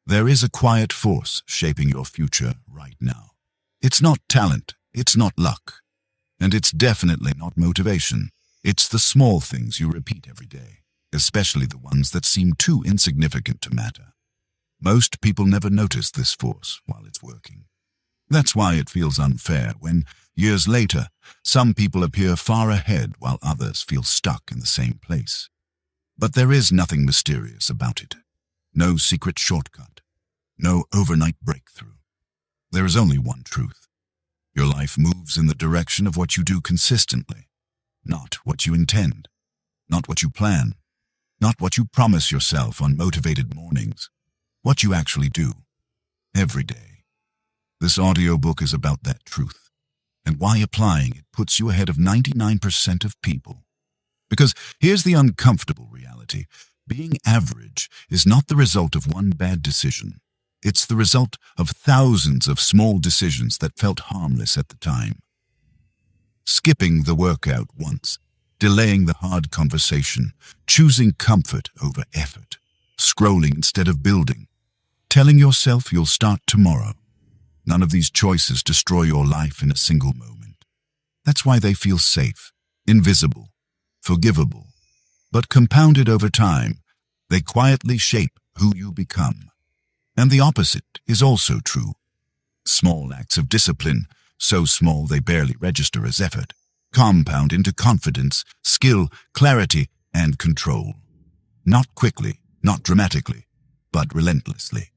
There is a quiet force shaping your future right now. It's not talent, it's not luck, and it's definitely not motivation. It's the small things you repeat every day, especially the ones that seem too insignificant to matter. Most people never notice this force while it's working. That's why it feels unfair when, years later, some people appear far ahead while others feel stuck in the same place. But there is nothing mysterious about it. No secret shortcut. No overnight breakthrough. There is only one truth. Your life moves in the direction of what you do consistently, not what you intend, not what you plan, not what you promise yourself on motivated mornings, what you actually do, every day. This audiobook is about that truth, and why applying it puts you ahead of 99% of people. Because here's the uncomfortable reality. Being average is not the result of one bad decision. It's the result of thousands of small decisions that felt harmless at the time. Skipping the workout once, delaying the hard conversation, choosing comfort over effort, scrolling instead of building, telling yourself you'll start tomorrow. None of these choices destroy your life in a single moment. That's why they feel safe, invisible, forgivable. But compounded over time, they quietly shape who you become. And the opposite is also true. Small acts of discipline, so small they barely register as effort, compound into confidence, skill, clarity, and control. Not quickly, not dramatically, but relentlessly.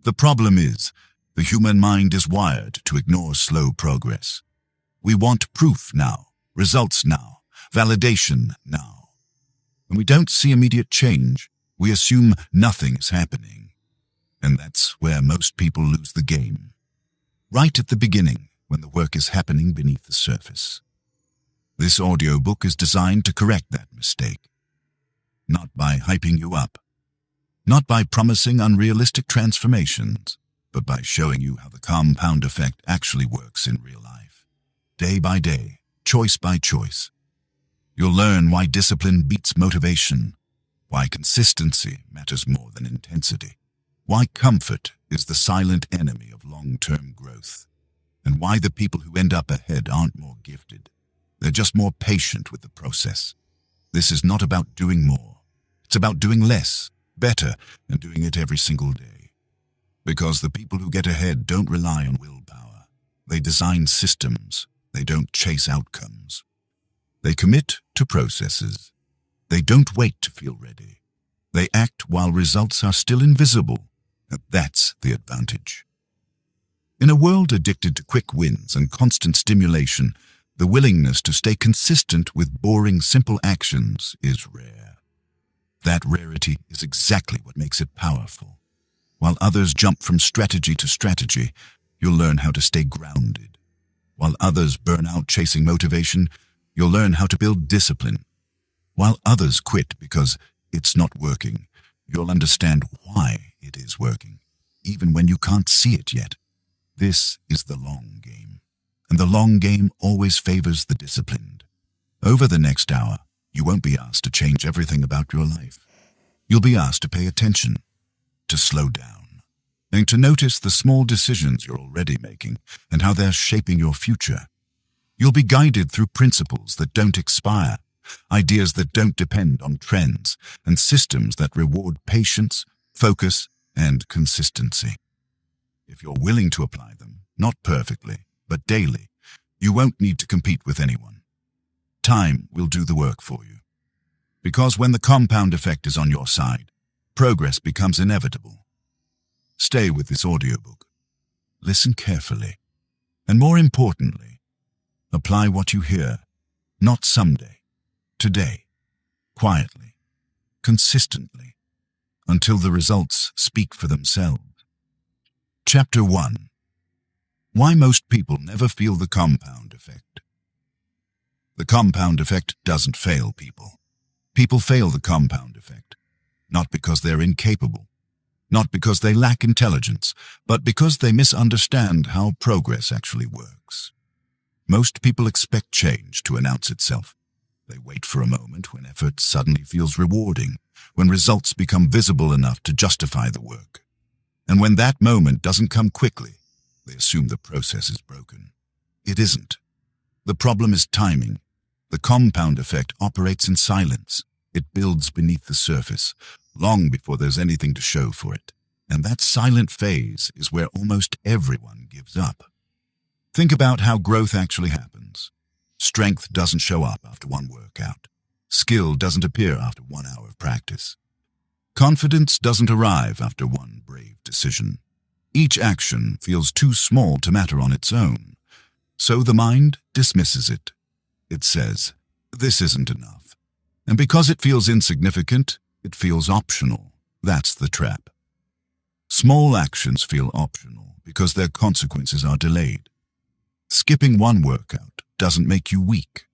The problem is, the human mind is wired to ignore slow progress. We want proof now, results now, validation now. When we don't see immediate change, we assume nothing is happening. And that's where most people lose the game. Right at the beginning, when the work is happening beneath the surface. This audiobook is designed to correct that mistake. Not by hyping you up. Not by promising unrealistic transformations, but by showing you how the compound effect actually works in real life. Day by day, choice by choice. You'll learn why discipline beats motivation, why consistency matters more than intensity, why comfort is the silent enemy of long-term growth, and why the people who end up ahead aren't more gifted. They're just more patient with the process. This is not about doing more. It's about doing less, better, and doing it every single day. Because the people who get ahead don't rely on willpower. They design systems. They don't chase outcomes. They commit to processes. They don't wait to feel ready. They act while results are still invisible. And that's the advantage. In a world addicted to quick wins and constant stimulation, the willingness to stay consistent with boring, simple actions is rare. That rarity is exactly what makes it powerful. While others jump from strategy to strategy, you'll learn how to stay grounded. While others burn out chasing motivation, you'll learn how to build discipline. While others quit because it's not working, you'll understand why it is working, even when you can't see it yet. This is the long game, and the long game always favors the disciplined. Over the next hour, you won't be asked to change everything about your life. You'll be asked to pay attention, to slow down, and to notice the small decisions you're already making and how they're shaping your future. You'll be guided through principles that don't expire, ideas that don't depend on trends, and systems that reward patience, focus, and consistency. If you're willing to apply them, not perfectly, but daily, you won't need to compete with anyone. Time will do the work for you. Because when the compound effect is on your side, progress becomes inevitable. Stay with this audiobook. Listen carefully. And more importantly, apply what you hear, not someday, today, quietly, consistently, until the results speak for themselves. Chapter 1. Why most people never feel the compound effect. The compound effect doesn't fail people. People fail the compound effect, not because they're incapable, not because they lack intelligence, but because they misunderstand how progress actually works. Most people expect change to announce itself. They wait for a moment when effort suddenly feels rewarding, when results become visible enough to justify the work. And when that moment doesn't come quickly, they assume the process is broken. It isn't. The problem is timing. The compound effect operates in silence. It builds beneath the surface, long before there's anything to show for it. And that silent phase is where almost everyone gives up. Think about how growth actually happens. Strength doesn't show up after one workout. Skill doesn't appear after 1 hour of practice. Confidence doesn't arrive after one brave decision. Each action feels too small to matter on its own. So the mind dismisses it. It says, "This isn't enough." And because it feels insignificant, it feels optional. That's the trap. Small actions feel optional because their consequences are delayed. Skipping one workout doesn't make you weak.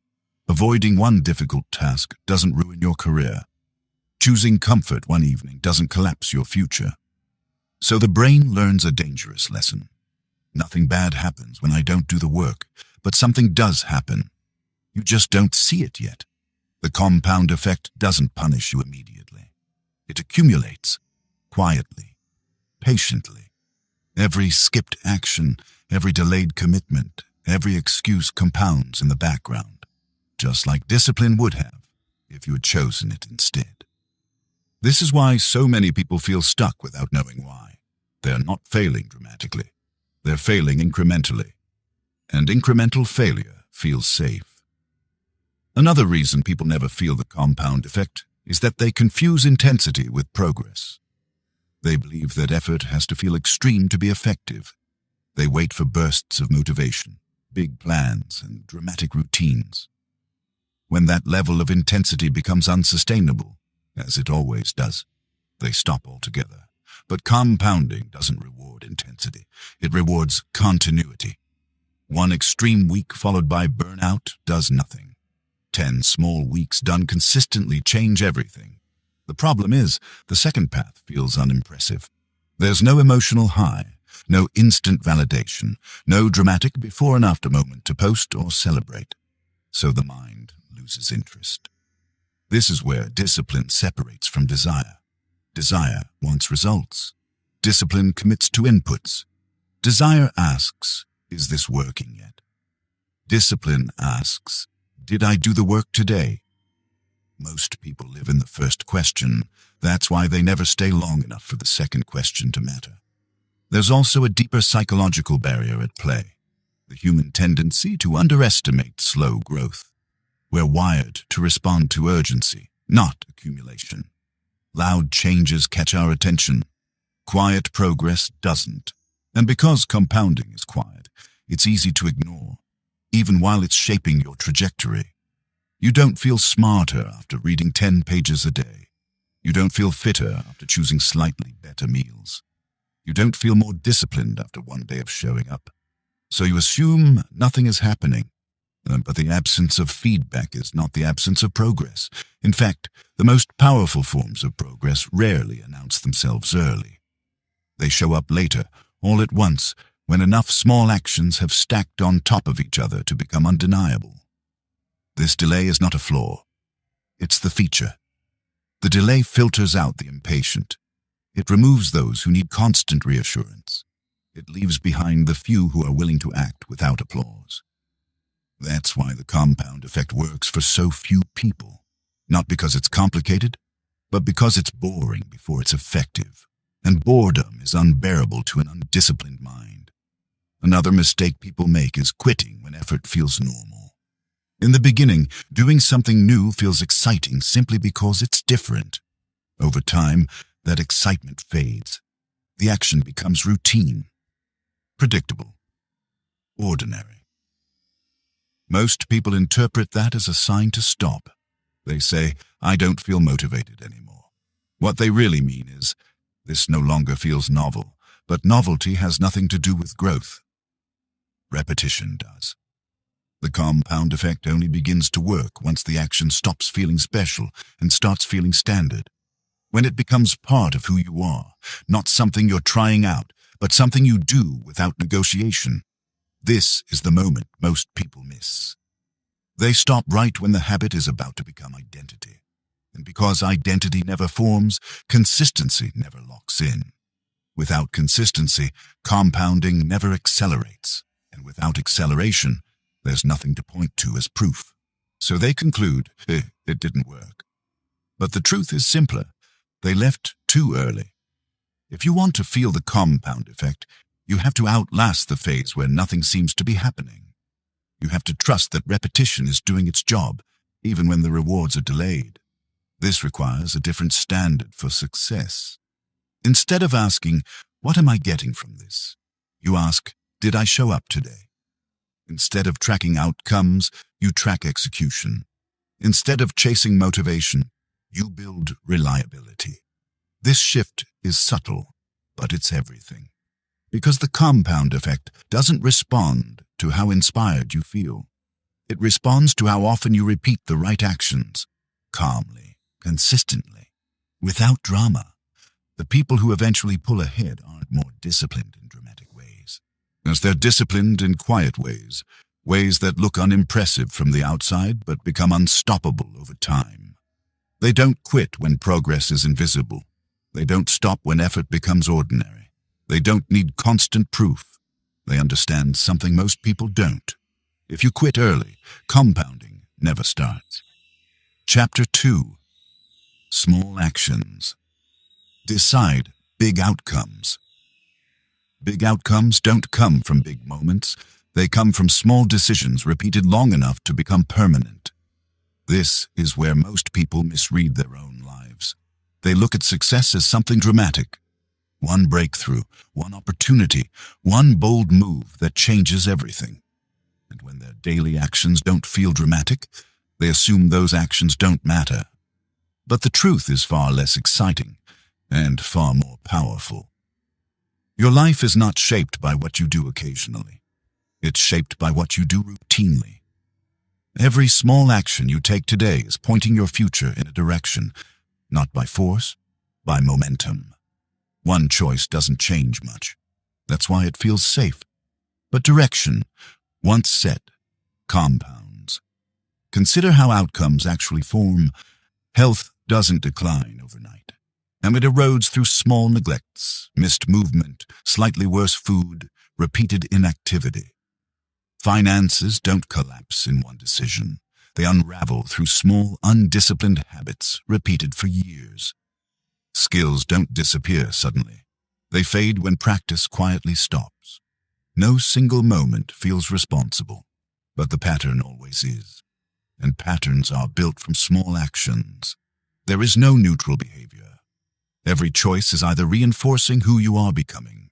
Avoiding one difficult task doesn't ruin your career. Choosing comfort one evening doesn't collapse your future. So the brain learns a dangerous lesson. Nothing bad happens when I don't do the work, but something does happen. You just don't see it yet. The compound effect doesn't punish you immediately. It accumulates, quietly, patiently. Every skipped action, every delayed commitment, every excuse compounds in the background, just like discipline would have if you had chosen it instead. This is why so many people feel stuck without knowing why. They're not failing dramatically. They're failing incrementally. And incremental failure feels safe. Another reason people never feel the compound effect is that they confuse intensity with progress. They believe that effort has to feel extreme to be effective. They wait for bursts of motivation, big plans, and dramatic routines. When that level of intensity becomes unsustainable, as it always does, they stop altogether. But compounding doesn't reward intensity. It rewards continuity. One extreme week followed by burnout does nothing. 10 small weeks done consistently change everything. The problem is, the second path feels unimpressive. There's no emotional high, no instant validation, no dramatic before and after moment to post or celebrate. So the mind loses interest. This is where discipline separates from desire. Desire wants results. Discipline commits to inputs. Desire asks, "Is this working yet?" Discipline asks, "Did I do the work today?" Most people live in the first question. That's why they never stay long enough for the second question to matter. There's also a deeper psychological barrier at play, the human tendency to underestimate slow growth. We're wired to respond to urgency, not accumulation. Loud changes catch our attention. Quiet progress doesn't. And because compounding is quiet, it's easy to ignore, even while it's shaping your trajectory. You don't feel smarter after reading 10 pages a day. You don't feel fitter after choosing slightly better meals. You don't feel more disciplined after one day of showing up. So you assume nothing is happening. But the absence of feedback is not the absence of progress. In fact, the most powerful forms of progress rarely announce themselves early. They show up later, all at once, when enough small actions have stacked on top of each other to become undeniable. This delay is not a flaw. It's the feature. The delay filters out the impatient. It removes those who need constant reassurance. It leaves behind the few who are willing to act without applause. That's why the compound effect works for so few people. Not because it's complicated, but because it's boring before it's effective. And boredom is unbearable to an undisciplined mind. Another mistake people make is quitting when effort feels normal. In the beginning, doing something new feels exciting simply because it's different. Over time, that excitement fades. The action becomes routine, predictable, ordinary. Most people interpret that as a sign to stop. They say, "I don't feel motivated anymore." What they really mean is, "This no longer feels novel," but novelty has nothing to do with growth. Repetition does. The compound effect only begins to work once the action stops feeling special and starts feeling standard. When it becomes part of who you are, not something you're trying out, but something you do without negotiation. This is the moment most people miss. They stop right when the habit is about to become identity. And because identity never forms, consistency never locks in. Without consistency, compounding never accelerates, and without acceleration, there's nothing to point to as proof. So they conclude, it didn't work. But the truth is simpler. They left too early. If you want to feel the compound effect, you have to outlast the phase where nothing seems to be happening. You have to trust that repetition is doing its job, even when the rewards are delayed. This requires a different standard for success. Instead of asking, what am I getting from this? You ask, did I show up today? Instead of tracking outcomes, you track execution. Instead of chasing motivation, you build reliability. This shift is subtle, but it's everything. Because the compound effect doesn't respond to how inspired you feel. It responds to how often you repeat the right actions, calmly, consistently, without drama. The people who eventually pull ahead aren't more disciplined in dramatic ways, as they're disciplined in quiet ways, ways that look unimpressive from the outside but become unstoppable over time. They don't quit when progress is invisible. They don't stop when effort becomes ordinary. They don't need constant proof. They understand something most people don't. If you quit early, compounding never starts. Chapter 2. Small Actions. Decide big outcomes. Big outcomes don't come from big moments. They come from small decisions repeated long enough to become permanent. This is where most people misread their own lives. They look at success as something dramatic. One breakthrough, one opportunity, one bold move that changes everything. And when their daily actions don't feel dramatic, they assume those actions don't matter. But the truth is far less exciting and far more powerful. Your life is not shaped by what you do occasionally. It's shaped by what you do routinely. Every small action you take today is pointing your future in a direction, not by force, by momentum. One choice doesn't change much. That's why it feels safe. But direction, once set, compounds. Consider how outcomes actually form. Health doesn't decline overnight, and it erodes through small neglects, missed movement, slightly worse food, repeated inactivity. Finances don't collapse in one decision. They unravel through small, undisciplined habits repeated for years. Skills don't disappear suddenly. They fade when practice quietly stops. No single moment feels responsible, but the pattern always is. And patterns are built from small actions. There is no neutral behavior. Every choice is either reinforcing who you are becoming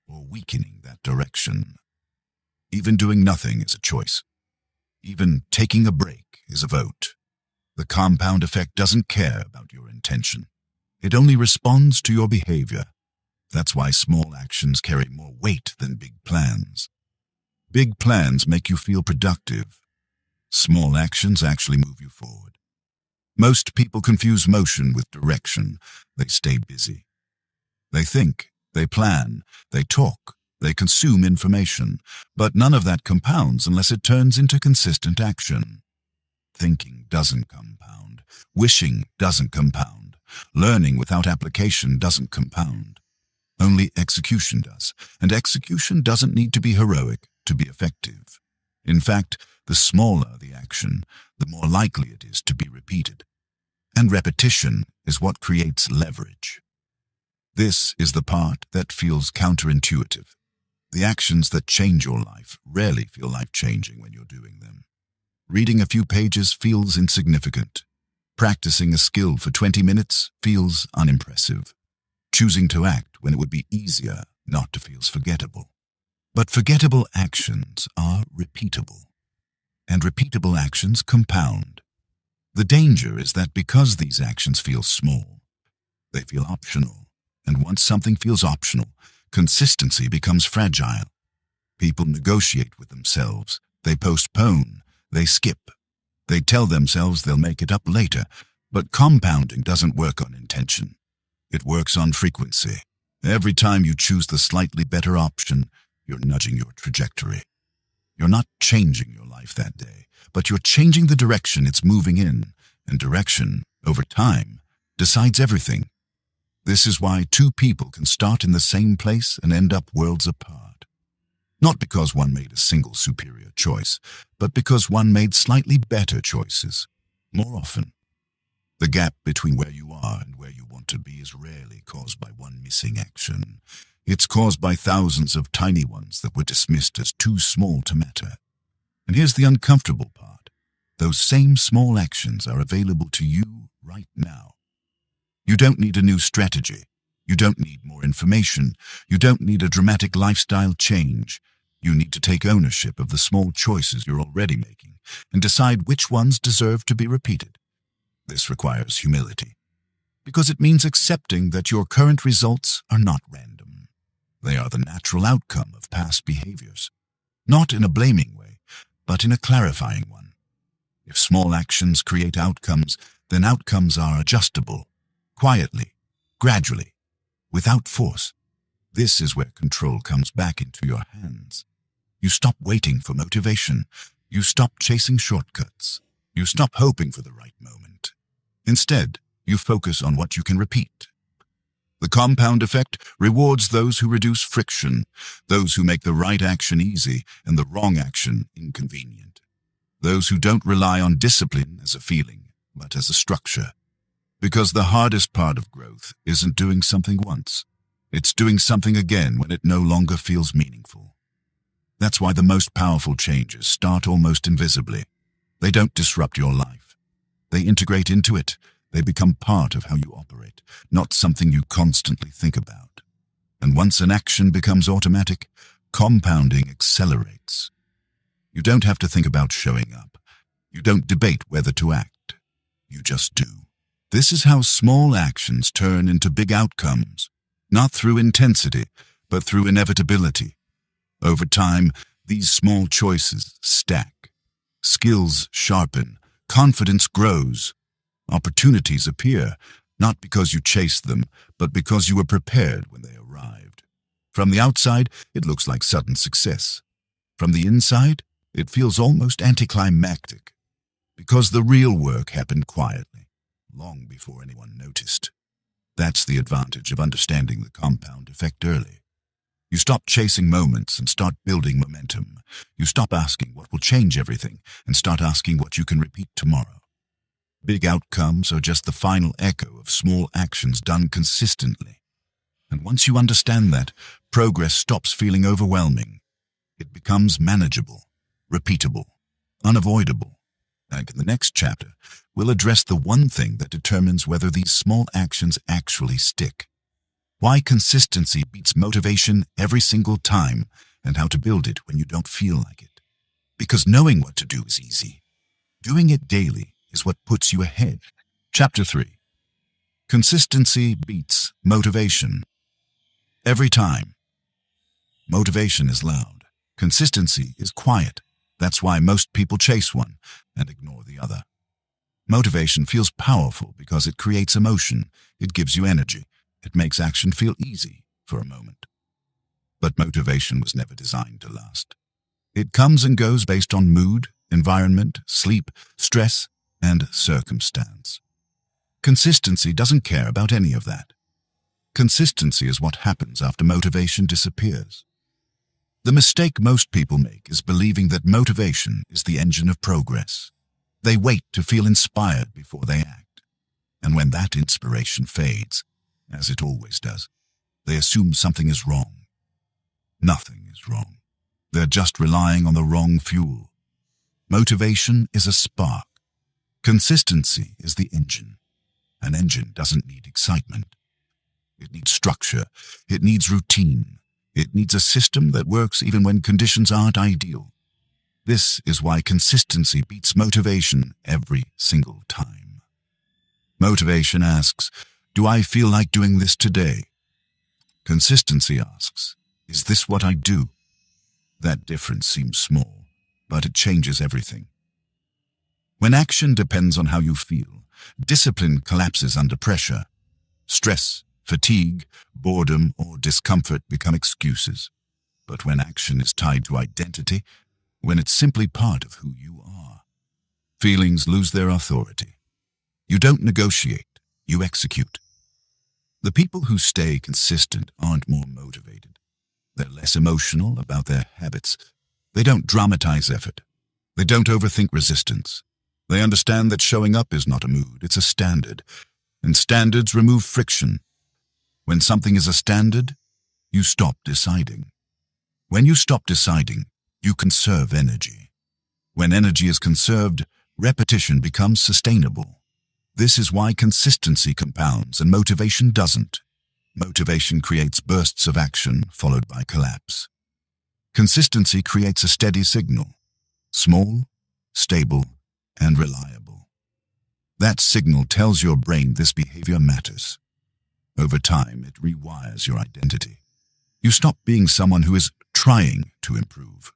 or weakening that direction. Even doing nothing is a choice. Even taking a break is a vote. The compound effect doesn't care about your intention. It only responds to your behavior. That's why small actions carry more weight than big plans. Big plans make you feel productive. Small actions actually move you forward. Most people confuse motion with direction. They stay busy. They think, they plan, they talk, they consume information, but none of that compounds unless it turns into consistent action. Thinking doesn't compound. Wishing doesn't compound. Learning without application doesn't compound. Only execution does, and execution doesn't need to be heroic to be effective. In fact, the smaller the action, the more likely it is to be repeated. And repetition is what creates leverage. This is the part that feels counterintuitive. The actions that change your life rarely feel life-changing when you're doing them. Reading a few pages feels insignificant. Practicing a skill for 20 minutes feels unimpressive. Choosing to act when it would be easier not to feels forgettable. But forgettable actions are repeatable. And repeatable actions compound. The danger is that because these actions feel small, they feel optional. And once something feels optional, consistency becomes fragile. People negotiate with themselves. They postpone. They skip. They tell themselves they'll make it up later. But compounding doesn't work on intention. It works on frequency. Every time you choose the slightly better option, you're nudging your trajectory. You're not changing your life that day, but you're changing the direction it's moving in, and direction, over time, decides everything. This is why two people can start in the same place and end up worlds apart. Not because one made a single superior choice, but because one made slightly better choices, more often. The gap between where you are and where you want to be is rarely caused by one missing action. It's caused by thousands of tiny ones that were dismissed as too small to matter. And here's the uncomfortable part. Those same small actions are available to you right now. You don't need a new strategy. You don't need more information. You don't need a dramatic lifestyle change. You need to take ownership of the small choices you're already making and decide which ones deserve to be repeated. This requires humility, because it means accepting that your current results are not random. They are the natural outcome of past behaviors, not in a blaming way, but in a clarifying one. If small actions create outcomes, then outcomes are adjustable, quietly, gradually, without force. This is where control comes back into your hands. You stop waiting for motivation. You stop chasing shortcuts. You stop hoping for the right moment. Instead, you focus on what you can repeat. The compound effect rewards those who reduce friction, those who make the right action easy and the wrong action inconvenient, those who don't rely on discipline as a feeling, but as a structure. Because the hardest part of growth isn't doing something once. It's doing something again when it no longer feels meaningful. That's why the most powerful changes start almost invisibly. They don't disrupt your life. They integrate into it. They become part of how you operate, not something you constantly think about. And once an action becomes automatic, compounding accelerates. You don't have to think about showing up. You don't debate whether to act. You just do. This is how small actions turn into big outcomes, not through intensity, but through inevitability. Over time, these small choices stack. Skills sharpen. Confidence grows. Opportunities appear, not because you chased them, but because you were prepared when they arrived. From the outside, it looks like sudden success. From the inside, it feels almost anticlimactic, because the real work happened quietly, long before anyone noticed. That's the advantage of understanding the compound effect early. You stop chasing moments and start building momentum. You stop asking what will change everything and start asking what you can repeat tomorrow. Big outcomes are just the final echo of small actions done consistently. And once you understand that, progress stops feeling overwhelming. It becomes manageable, repeatable, unavoidable. And in the next chapter, we'll address the one thing that determines whether these small actions actually stick. Why consistency beats motivation every single time, and how to build it when you don't feel like it. Because knowing what to do is easy. Doing it daily is what puts you ahead. Chapter 3. Consistency beats motivation. Every time. Motivation is loud. Consistency is quiet. That's why most people chase one and ignore the other. Motivation feels powerful because it creates emotion. It gives you energy. It makes action feel easy for a moment. But motivation was never designed to last. It comes and goes based on mood, environment, sleep, stress, and circumstance. Consistency doesn't care about any of that. Consistency is what happens after motivation disappears. The mistake most people make is believing that motivation is the engine of progress. They wait to feel inspired before they act. And when that inspiration fades, as it always does, they assume something is wrong. Nothing is wrong. They're just relying on the wrong fuel. Motivation is a spark. Consistency is the engine. An engine doesn't need excitement. It needs structure. It needs routine. It needs a system that works even when conditions aren't ideal. This is why consistency beats motivation every single time. Motivation asks, do I feel like doing this today? Consistency asks, is this what I do? That difference seems small, but it changes everything. When action depends on how you feel, discipline collapses under pressure. Stress, fatigue, boredom, or discomfort become excuses. But when action is tied to identity, when it's simply part of who you are, feelings lose their authority. You don't negotiate, you execute. The people who stay consistent aren't more motivated. They're less emotional about their habits. They don't dramatize effort. They don't overthink resistance. They understand that showing up is not a mood, it's a standard. And standards remove friction. When something is a standard, you stop deciding. When you stop deciding, you conserve energy. When energy is conserved, repetition becomes sustainable. This is why consistency compounds and motivation doesn't. Motivation creates bursts of action followed by collapse. Consistency creates a steady signal, small, stable, and reliable. That signal tells your brain this behavior matters. Over time, it rewires your identity. You stop being someone who is trying to improve.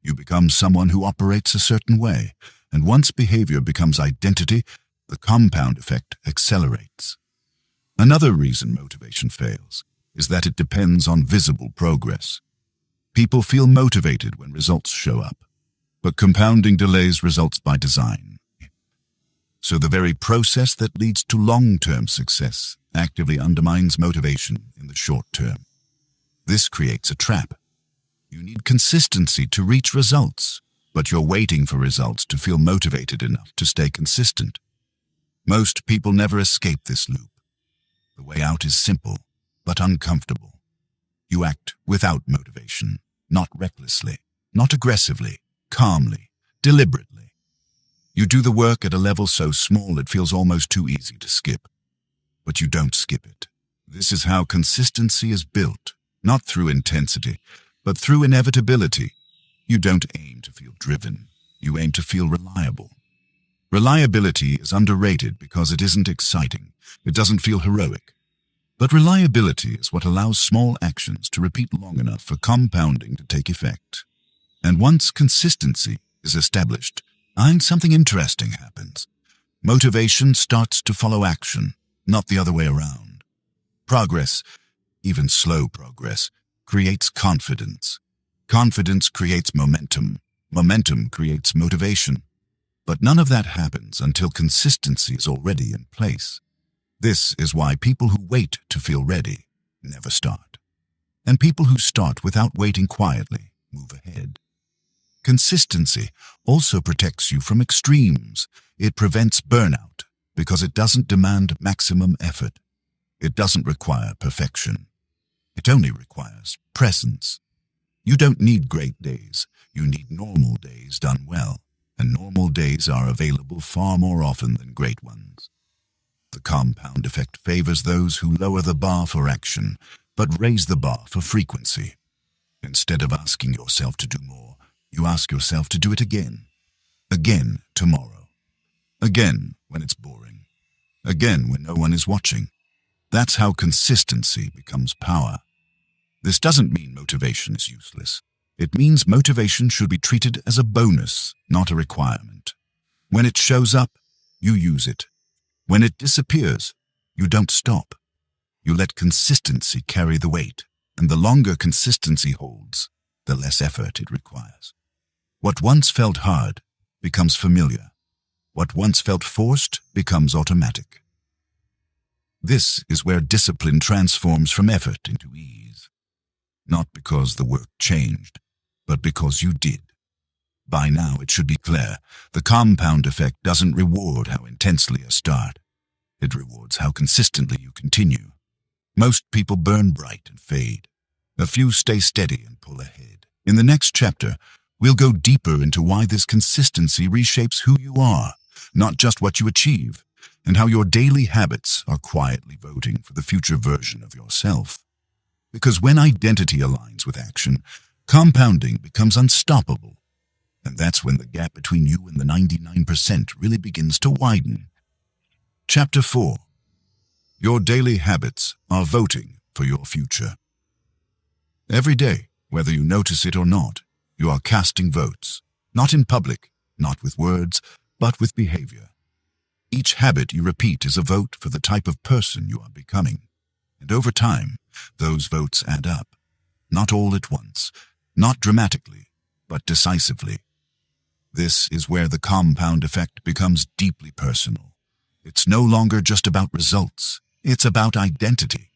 You become someone who operates a certain way, and once behavior becomes identity, the compound effect accelerates. Another reason motivation fails is that it depends on visible progress. People feel motivated when results show up, but compounding delays results by design. So the very process that leads to long-term success actively undermines motivation in the short term. This creates a trap. You need consistency to reach results, but you're waiting for results to feel motivated enough to stay consistent. Most people never escape this loop. The way out is simple, but uncomfortable. You act without motivation, not recklessly, not aggressively, calmly, deliberately. You do the work at a level so small it feels almost too easy to skip. But you don't skip it. This is how consistency is built, not through intensity, but through inevitability. You don't aim to feel driven. You aim to feel reliable. Reliability is underrated because it isn't exciting. It doesn't feel heroic. But reliability is what allows small actions to repeat long enough for compounding to take effect. And once consistency is established, something interesting happens. Motivation starts to follow action, not the other way around. Progress, even slow progress, creates confidence. Confidence creates momentum. Momentum creates motivation. But none of that happens until consistency is already in place. This is why people who wait to feel ready never start. And people who start without waiting quietly move ahead. Consistency also protects you from extremes. It prevents burnout because it doesn't demand maximum effort. It doesn't require perfection. It only requires presence. You don't need great days. You need normal days done well. And normal days are available far more often than great ones. The compound effect favors those who lower the bar for action, but raise the bar for frequency. Instead of asking yourself to do more, you ask yourself to do it again. Again tomorrow. Again when it's boring. Again when no one is watching. That's how consistency becomes power. This doesn't mean motivation is useless. It means motivation should be treated as a bonus, not a requirement. When it shows up, you use it. When it disappears, you don't stop. You let consistency carry the weight, and the longer consistency holds, the less effort it requires. What once felt hard becomes familiar. What once felt forced becomes automatic. This is where discipline transforms from effort into ease. Not because the work changed, but because you did. By now it should be clear, the compound effect doesn't reward how intensely you start. It rewards how consistently you continue. Most people burn bright and fade. A few stay steady and pull ahead. In the next chapter, we'll go deeper into why this consistency reshapes who you are, not just what you achieve, and how your daily habits are quietly voting for the future version of yourself. Because when identity aligns with action, compounding becomes unstoppable. And that's when the gap between you and the 99% really begins to widen. Chapter 4. Your daily habits are voting for your future. Every day, whether you notice it or not, you are casting votes, not in public, not with words, but with behavior. Each habit you repeat is a vote for the type of person you are becoming. And over time, those votes add up. Not all at once, not dramatically, but decisively. This is where the compound effect becomes deeply personal. It's no longer just about results. It's about identity.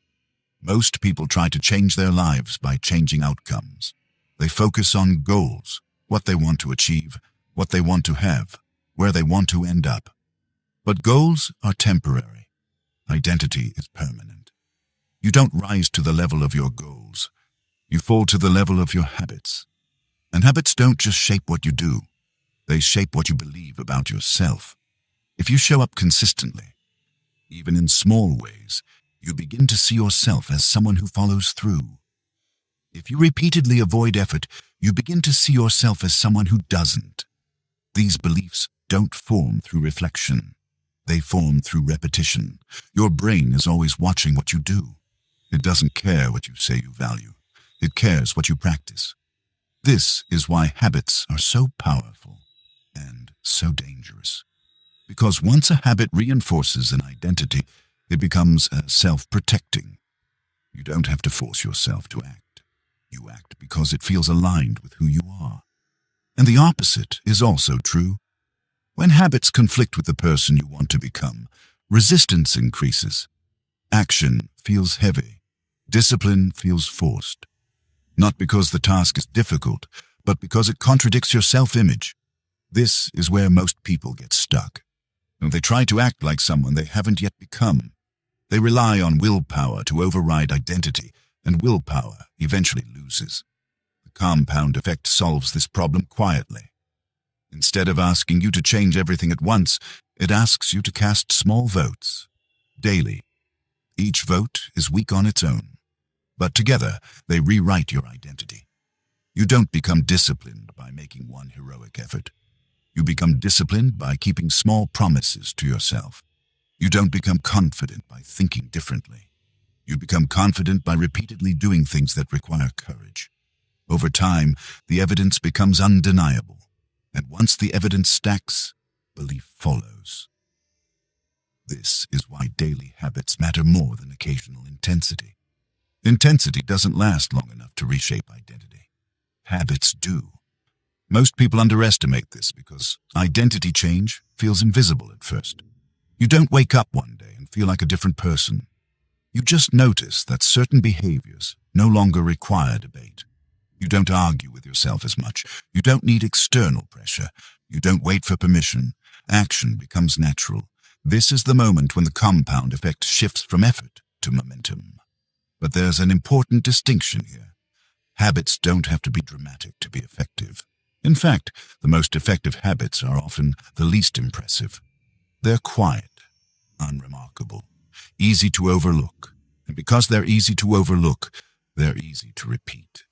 Most people try to change their lives by changing outcomes. They focus on goals, what they want to achieve, what they want to have, where they want to end up. But goals are temporary. Identity is permanent. You don't rise to the level of your goals. You fall to the level of your habits. And habits don't just shape what you do. They shape what you believe about yourself. If you show up consistently, even in small ways, you begin to see yourself as someone who follows through. If you repeatedly avoid effort, you begin to see yourself as someone who doesn't. These beliefs don't form through reflection. They form through repetition. Your brain is always watching what you do. It doesn't care what you say you value. It cares what you practice. This is why habits are so powerful and so dangerous. Because once a habit reinforces an identity, it becomes self-protecting. You don't have to force yourself to act. You act because it feels aligned with who you are. And the opposite is also true. When habits conflict with the person you want to become, resistance increases. Action feels heavy. Discipline feels forced. Not because the task is difficult, but because it contradicts your self-image. This is where most people get stuck. They try to act like someone they haven't yet become. They rely on willpower to override identity, and willpower eventually loses. The compound effect solves this problem quietly. Instead of asking you to change everything at once, it asks you to cast small votes, daily. Each vote is weak on its own, but together they rewrite your identity. You don't become disciplined by making one heroic effort. You become disciplined by keeping small promises to yourself. You don't become confident by thinking differently. You become confident by repeatedly doing things that require courage. Over time, the evidence becomes undeniable. And once the evidence stacks, belief follows. This is why daily habits matter more than occasional intensity. Intensity doesn't last long enough to reshape identity. Habits do. Most people underestimate this because identity change feels invisible at first. You don't wake up one day and feel like a different person. You just notice that certain behaviors no longer require debate. You don't argue with yourself as much. You don't need external pressure. You don't wait for permission. Action becomes natural. This is the moment when the compound effect shifts from effort to momentum. But there's an important distinction here. Habits don't have to be dramatic to be effective. In fact, the most effective habits are often the least impressive. They're quiet, unremarkable, easy to overlook. And because they're easy to overlook, they're easy to repeat.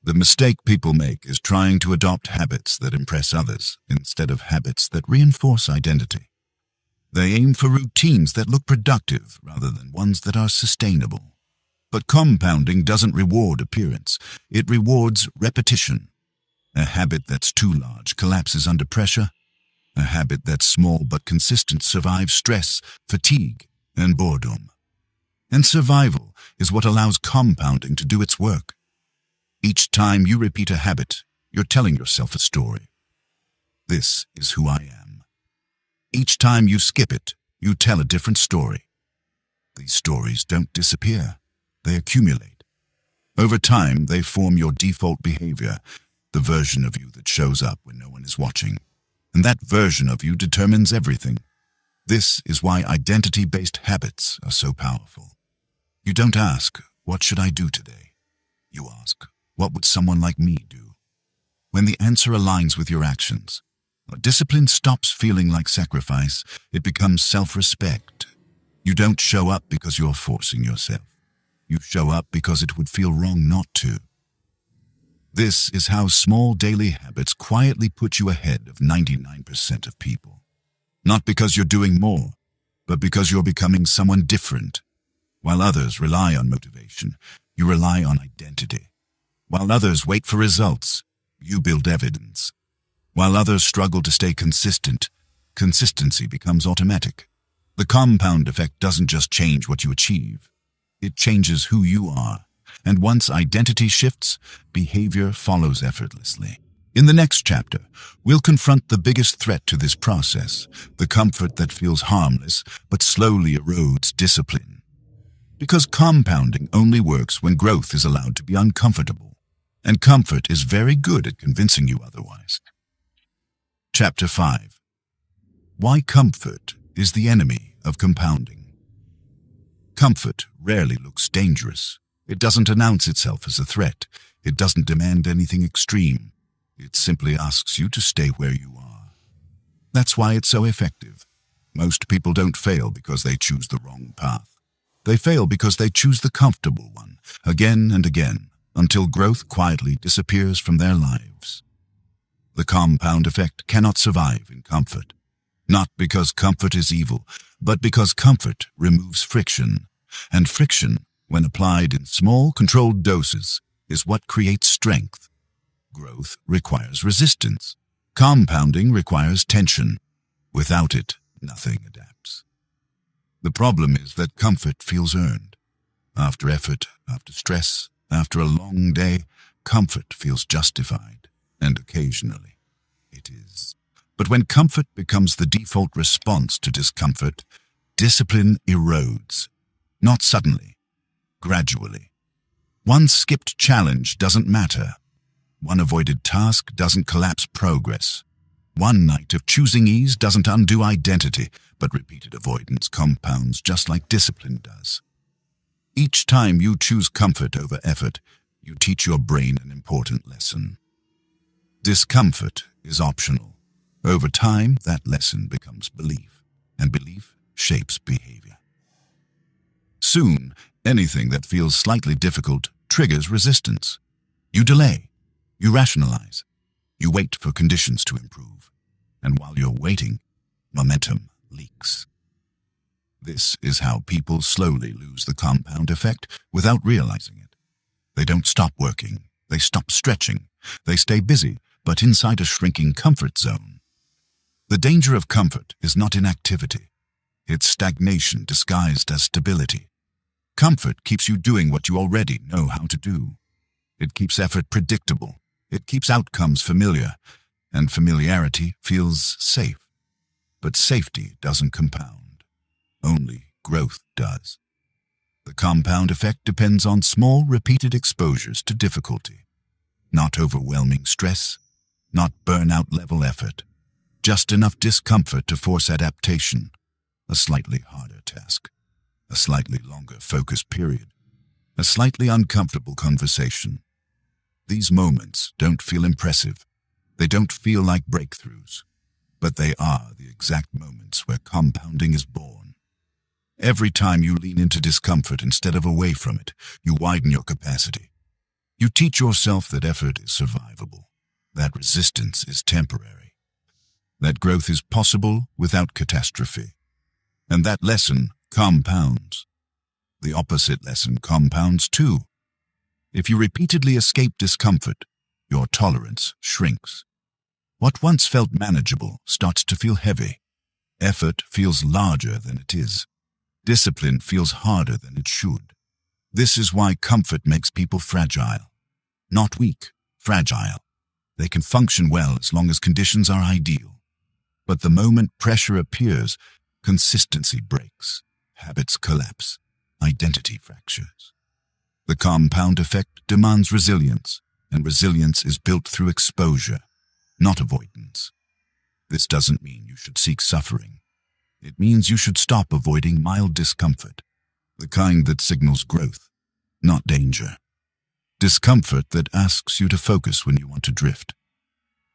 The mistake people make is trying to adopt habits that impress others instead of habits that reinforce identity. They aim for routines that look productive rather than ones that are sustainable. But compounding doesn't reward appearance. It rewards repetition. A habit that's too large collapses under pressure. A habit that's small but consistent survives stress, fatigue, and boredom. And survival is what allows compounding to do its work. Each time you repeat a habit, you're telling yourself a story. This is who I am. Each time you skip it, you tell a different story. These stories don't disappear. They accumulate. Over time, they form your default behavior, the version of you that shows up when no one is watching. And that version of you determines everything. This is why identity-based habits are so powerful. You don't ask, "What should I do today?" You ask, "What would someone like me do?" When the answer aligns with your actions, discipline stops feeling like sacrifice. It becomes self-respect. You don't show up because you're forcing yourself. You show up because it would feel wrong not to. This is how small daily habits quietly put you ahead of 99% of people. Not because you're doing more, but because you're becoming someone different. While others rely on motivation, you rely on identity. While others wait for results, you build evidence. While others struggle to stay consistent, consistency becomes automatic. The compound effect doesn't just change what you achieve. It changes who you are. And once identity shifts, behavior follows effortlessly. In the next chapter, we'll confront the biggest threat to this process, the comfort that feels harmless but slowly erodes discipline. Because compounding only works when growth is allowed to be uncomfortable, and comfort is very good at convincing you otherwise. Chapter 5. Why comfort is the enemy of compounding. Comfort rarely looks dangerous. It doesn't announce itself as a threat. It doesn't demand anything extreme. It simply asks you to stay where you are. That's why it's so effective. Most people don't fail because they choose the wrong path. They fail because they choose the comfortable one, again and again, until growth quietly disappears from their lives. The compound effect cannot survive in comfort. Not because comfort is evil, but because comfort removes friction. And friction, when applied in small, controlled doses, is what creates strength. Growth requires resistance. Compounding requires tension. Without it, nothing adapts. The problem is that comfort feels earned. After effort, after stress, after a long day, comfort feels justified, and occasionally it is. But when comfort becomes the default response to discomfort, discipline erodes. Not suddenly, gradually. One skipped challenge doesn't matter. One avoided task doesn't collapse progress. One night of choosing ease doesn't undo identity, but repeated avoidance compounds just like discipline does. Each time you choose comfort over effort, you teach your brain an important lesson. Discomfort is optional. Over time, that lesson becomes belief, and belief shapes behavior. Soon, anything that feels slightly difficult triggers resistance. You delay. You rationalize. You wait for conditions to improve. And while you're waiting, momentum leaks. This is how people slowly lose the compound effect without realizing it. They don't stop working. They stop stretching. They stay busy, but inside a shrinking comfort zone. The danger of comfort is not inactivity. It's stagnation disguised as stability. Comfort keeps you doing what you already know how to do. It keeps effort predictable. It keeps outcomes familiar, and familiarity feels safe. But safety doesn't compound. Only growth does. The compound effect depends on small, repeated exposures to difficulty. Not overwhelming stress, not burnout-level effort. Just enough discomfort to force adaptation. A slightly harder task. A slightly longer focus period. A slightly uncomfortable conversation. These moments don't feel impressive. They don't feel like breakthroughs. But they are the exact moments where compounding is born. Every time you lean into discomfort instead of away from it, you widen your capacity. You teach yourself that effort is survivable, that resistance is temporary, that growth is possible without catastrophe. And that lesson compounds. The opposite lesson compounds too. If you repeatedly escape discomfort, your tolerance shrinks. What once felt manageable starts to feel heavy. Effort feels larger than it is. Discipline feels harder than it should. This is why comfort makes people fragile. Not weak, fragile. They can function well as long as conditions are ideal. But the moment pressure appears, consistency breaks, habits collapse, identity fractures. The compound effect demands resilience, and resilience is built through exposure, not avoidance. This doesn't mean you should seek suffering. It means you should stop avoiding mild discomfort, the kind that signals growth, not danger. Discomfort that asks you to focus when you want to drift.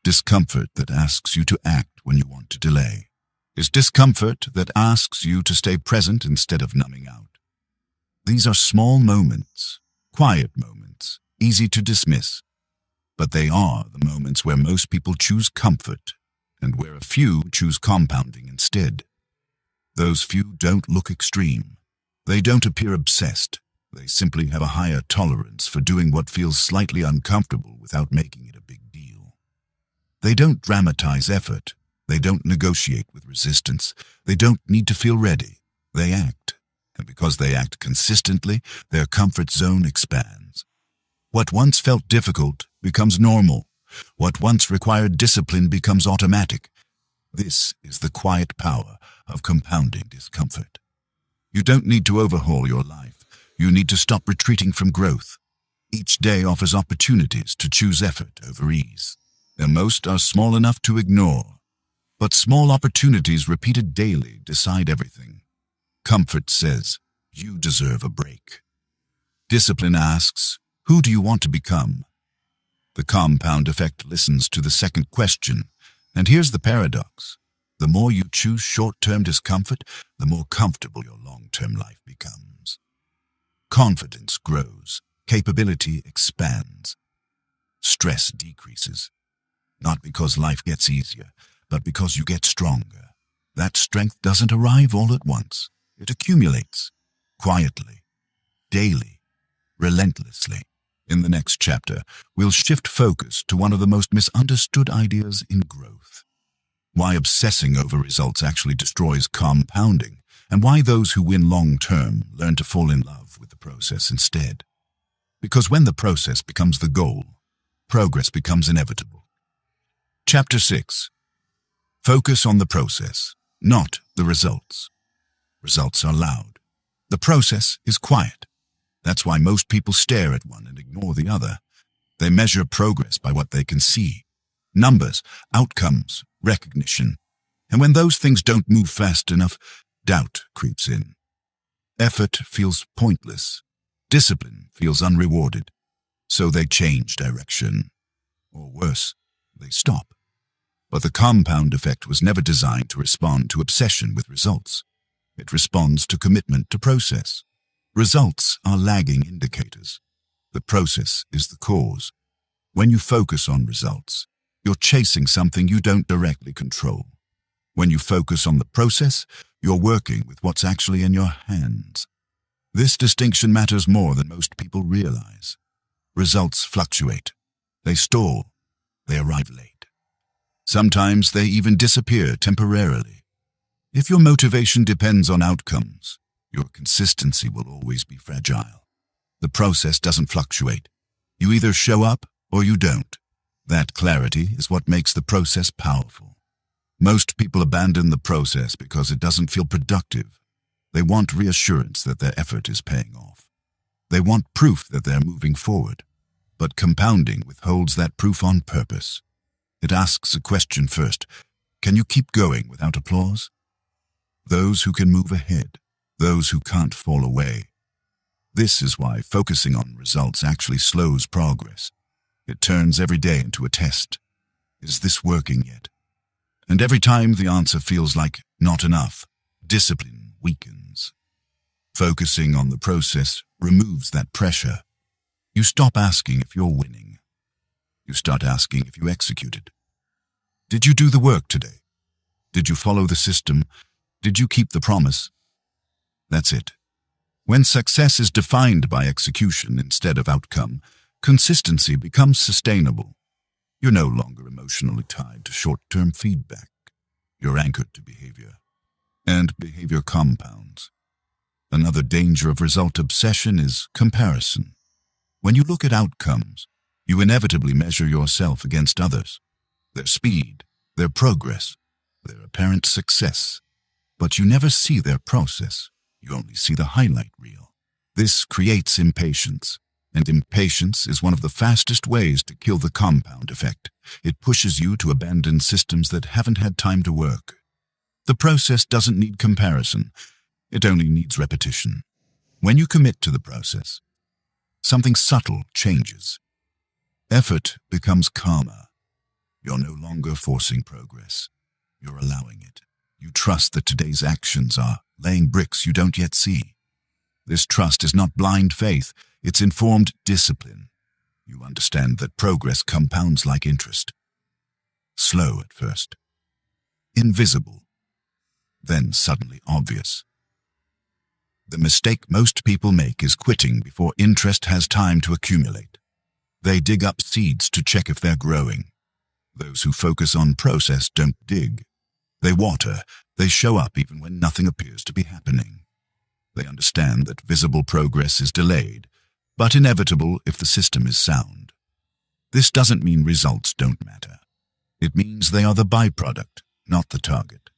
Discomfort that asks you to act when you want to delay. Is discomfort that asks you to stay present instead of numbing out. These are small moments, quiet moments, easy to dismiss. But they are the moments where most people choose comfort and where a few choose compounding instead. Those few don't look extreme. They don't appear obsessed. They simply have a higher tolerance for doing what feels slightly uncomfortable without making it a big deal. They don't dramatize effort. They don't negotiate with resistance. They don't need to feel ready. They act. And because they act consistently, their comfort zone expands. What once felt difficult becomes normal. What once required discipline becomes automatic. This is the quiet power of compounding discomfort. You don't need to overhaul your life. You need to stop retreating from growth. Each day offers opportunities to choose effort over ease, and most are small enough to ignore. But small opportunities repeated daily decide everything. Comfort says, you deserve a break. Discipline asks, who do you want to become? The compound effect listens to the second question, and here's the paradox. The more you choose short-term discomfort, the more comfortable your long-term life becomes. Confidence grows, capability expands. Stress decreases, not because life gets easier, but because you get stronger. That strength doesn't arrive all at once. It accumulates, quietly, daily, relentlessly. In the next chapter, we'll shift focus to one of the most misunderstood ideas in growth. Why obsessing over results actually destroys compounding, and why those who win long-term learn to fall in love with the process instead. Because when the process becomes the goal, progress becomes inevitable. Chapter 6. Focus on the process, not the results. Results are loud. The process is quiet. That's why most people stare at one and ignore the other. They measure progress by what they can see. Numbers, outcomes, recognition. And when those things don't move fast enough, doubt creeps in. Effort feels pointless. Discipline feels unrewarded. So they change direction. Or worse, they stop. But the compound effect was never designed to respond to obsession with results. It responds to commitment to process. Results are lagging indicators. The process is the cause. When you focus on results, you're chasing something you don't directly control. When you focus on the process, you're working with what's actually in your hands. This distinction matters more than most people realize. Results fluctuate. They stall. They arrive late. Sometimes they even disappear temporarily. If your motivation depends on outcomes, your consistency will always be fragile. The process doesn't fluctuate. You either show up or you don't. That clarity is what makes the process powerful. Most people abandon the process because it doesn't feel productive. They want reassurance that their effort is paying off. They want proof that they're moving forward. But compounding withholds that proof on purpose. It asks a question first. Can you keep going without applause? Those who can move ahead. Those who can't fall away. This is why focusing on results actually slows progress. It turns every day into a test. Is this working yet? And every time the answer feels like not enough, discipline weakens. Focusing on the process removes that pressure. You stop asking if you're winning. You start asking if you executed. Did you do the work today? Did you follow the system? Did you keep the promise? That's it. When success is defined by execution instead of outcome, consistency becomes sustainable. You're no longer emotionally tied to short-term feedback. You're anchored to behavior. And behavior compounds. Another danger of result obsession is comparison. When you look at outcomes, you inevitably measure yourself against others. Their speed, their progress, their apparent success. But you never see their process. You only see the highlight reel. This creates impatience, and impatience is one of the fastest ways to kill the compound effect. It pushes you to abandon systems that haven't had time to work. The process doesn't need comparison. It only needs repetition. When you commit to the process, something subtle changes. Effort becomes calmer. You're no longer forcing progress. You're allowing it. You trust that today's actions are laying bricks you don't yet see. This trust is not blind faith, it's informed discipline. You understand that progress compounds like interest. Slow at first, invisible, then suddenly obvious. The mistake most people make is quitting before interest has time to accumulate. They dig up seeds to check if they're growing. Those who focus on process don't dig. They water, they show up even when nothing appears to be happening. They understand that visible progress is delayed, but inevitable if the system is sound. This doesn't mean results don't matter. It means they are the byproduct, not the target.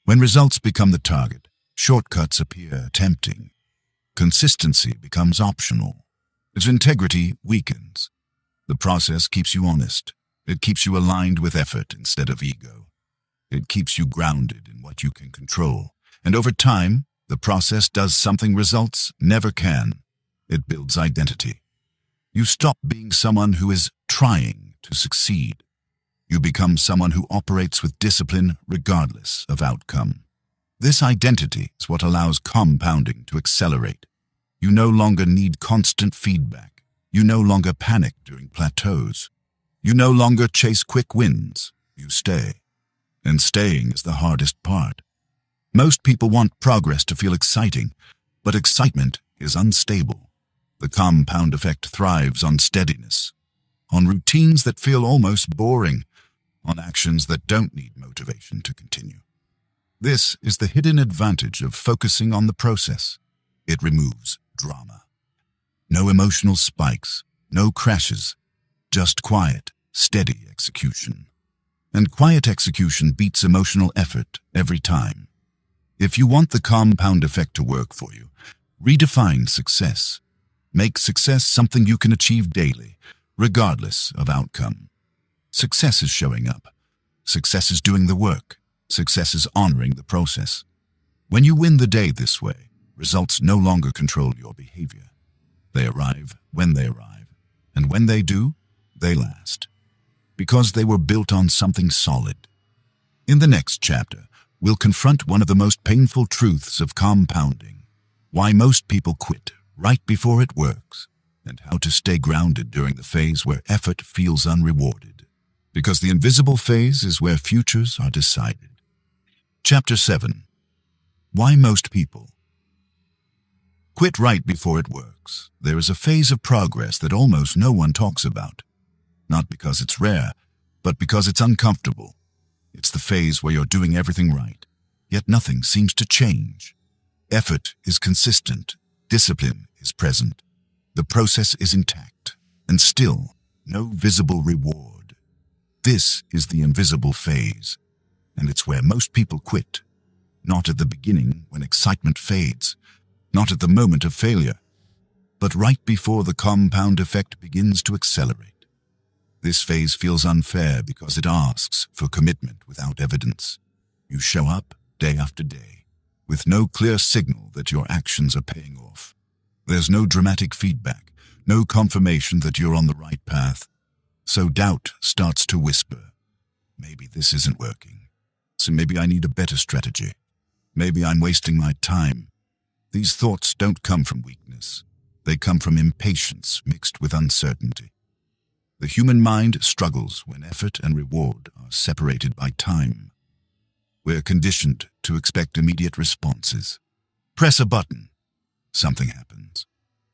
When results become the target, shortcuts appear tempting. Consistency becomes optional. Its integrity weakens. The process keeps you honest. It keeps you aligned with effort instead of ego. It keeps you grounded in what you can control. And over time, the process does something results never can. It builds identity. You stop being someone who is trying to succeed. You become someone who operates with discipline regardless of outcome. This identity is what allows compounding to accelerate. You no longer need constant feedback. You no longer panic during plateaus. You no longer chase quick wins. You stay. And staying is the hardest part. Most people want progress to feel exciting, but excitement is unstable. The compound effect thrives on steadiness, on routines that feel almost boring, on actions that don't need motivation to continue. This is the hidden advantage of focusing on the process. It removes drama. No emotional spikes, no crashes, just quiet, steady execution. And quiet execution beats emotional effort every time. If you want the compound effect to work for you, redefine success. Make success something you can achieve daily, regardless of outcome. Success is showing up. Success is doing the work. Success is honoring the process. When you win the day this way, results no longer control your behavior. They arrive when they arrive, and when they do, they last. Because they were built on something solid. In the next chapter, we'll confront one of the most painful truths of compounding, why most people quit right before it works, and how to stay grounded during the phase where effort feels unrewarded. Because the invisible phase is where futures are decided. Chapter 7. Why most people quit right before it works. There is a phase of progress that almost no one talks about. Not because it's rare, but because it's uncomfortable. It's the phase where you're doing everything right, yet nothing seems to change. Effort is consistent. Discipline is present. The process is intact, and still no visible reward. This is the invisible phase, and it's where most people quit. Not at the beginning when excitement fades, not at the moment of failure, but right before the compound effect begins to accelerate. This phase feels unfair because it asks for commitment without evidence. You show up day after day, with no clear signal that your actions are paying off. There's no dramatic feedback, no confirmation that you're on the right path. So doubt starts to whisper, maybe this isn't working. So maybe I need a better strategy. Maybe I'm wasting my time. These thoughts don't come from weakness. They come from impatience mixed with uncertainty. The human mind struggles when effort and reward are separated by time. We're conditioned to expect immediate responses. Press a button. Something happens.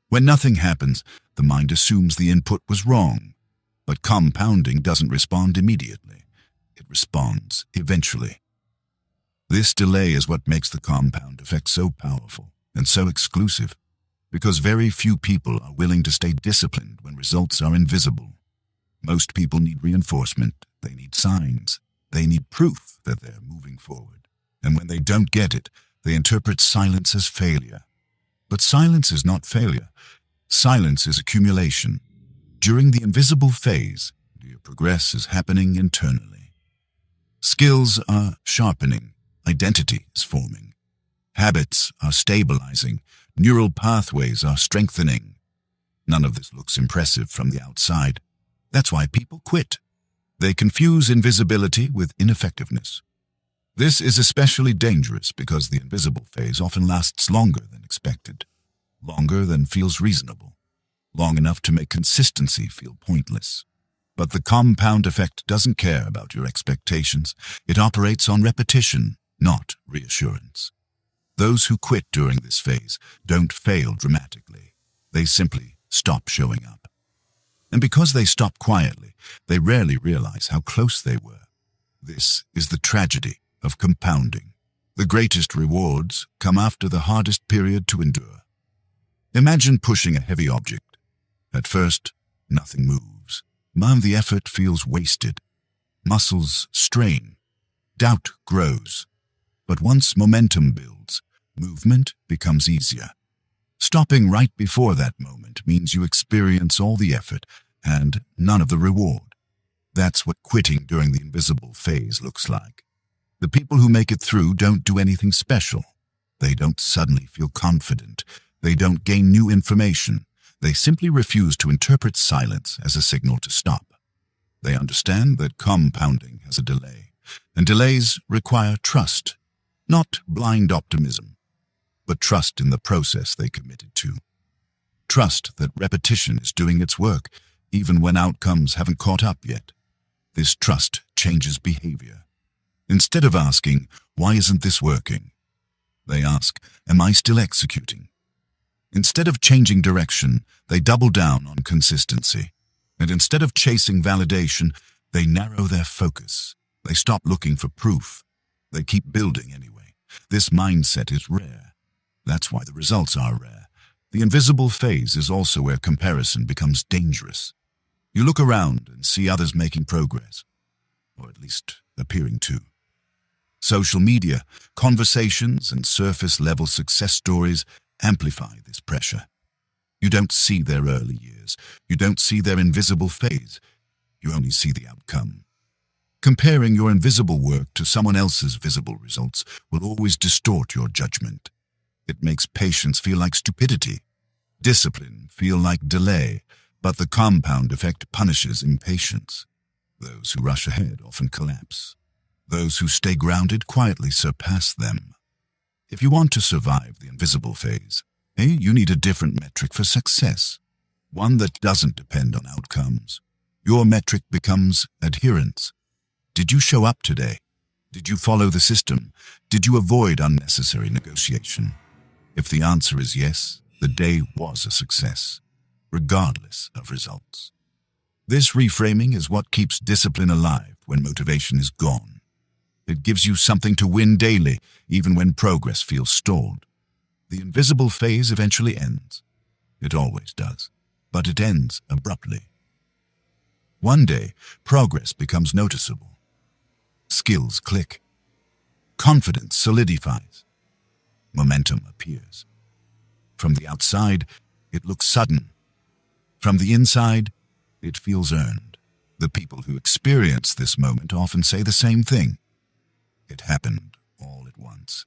When nothing happens, the mind assumes the input was wrong. But compounding doesn't respond immediately. It responds eventually. This delay is what makes the compound effect so powerful and so exclusive, because very few people are willing to stay disciplined when results are invisible. Most people need reinforcement. They need signs. They need proof that they're moving forward. And when they don't get it, they interpret silence as failure. But silence is not failure. Silence is accumulation. During the invisible phase, your progress is happening internally. Skills are sharpening. Identity is forming. Habits are stabilizing. Neural pathways are strengthening. None of this looks impressive from the outside. That's why people quit. They confuse invisibility with ineffectiveness. This is especially dangerous because the invisible phase often lasts longer than expected, longer than feels reasonable, long enough to make consistency feel pointless. But the compound effect doesn't care about your expectations. It operates on repetition, not reassurance. Those who quit during this phase don't fail dramatically. They simply stop showing up. And because they stop quietly, they rarely realize how close they were. This is the tragedy of compounding. The greatest rewards come after the hardest period to endure. Imagine pushing a heavy object. At first, nothing moves. The effort feels wasted. Muscles strain. Doubt grows. But once momentum builds, movement becomes easier. Stopping right before that moment means you experience all the effort and none of the reward. That's what quitting during the invisible phase looks like. The people who make it through don't do anything special. They don't suddenly feel confident. They don't gain new information. They simply refuse to interpret silence as a signal to stop. They understand that compounding has a delay, and delays require trust, not blind optimism, but trust in the process they committed to. Trust that repetition is doing its work, even when outcomes haven't caught up yet. This trust changes behavior. Instead of asking, "Why isn't this working?" they ask, "Am I still executing?" Instead of changing direction, they double down on consistency. And instead of chasing validation, they narrow their focus. They stop looking for proof. They keep building anyway. This mindset is rare. That's why the results are rare. The invisible phase is also where comparison becomes dangerous. You look around and see others making progress, or at least appearing to. Social media, conversations, and surface-level success stories amplify this pressure. You don't see their early years. You don't see their invisible phase. You only see the outcome. Comparing your invisible work to someone else's visible results will always distort your judgment. It makes patience feel like stupidity, discipline feel like delay, but the compound effect punishes impatience. Those who rush ahead often collapse. Those who stay grounded quietly surpass them. If you want to survive the invisible phase, you need a different metric for success, one that doesn't depend on outcomes. Your metric becomes adherence. Did you show up today? Did you follow the system? Did you avoid unnecessary negotiation? If the answer is yes, the day was a success, regardless of results. This reframing is what keeps discipline alive when motivation is gone. It gives you something to win daily, even when progress feels stalled. The invisible phase eventually ends. It always does, but it ends abruptly. One day, progress becomes noticeable. Skills click. Confidence solidifies. Momentum appears. From the outside, it looks sudden. From the inside, it feels earned. The people who experience this moment often say the same thing. It happened all at once.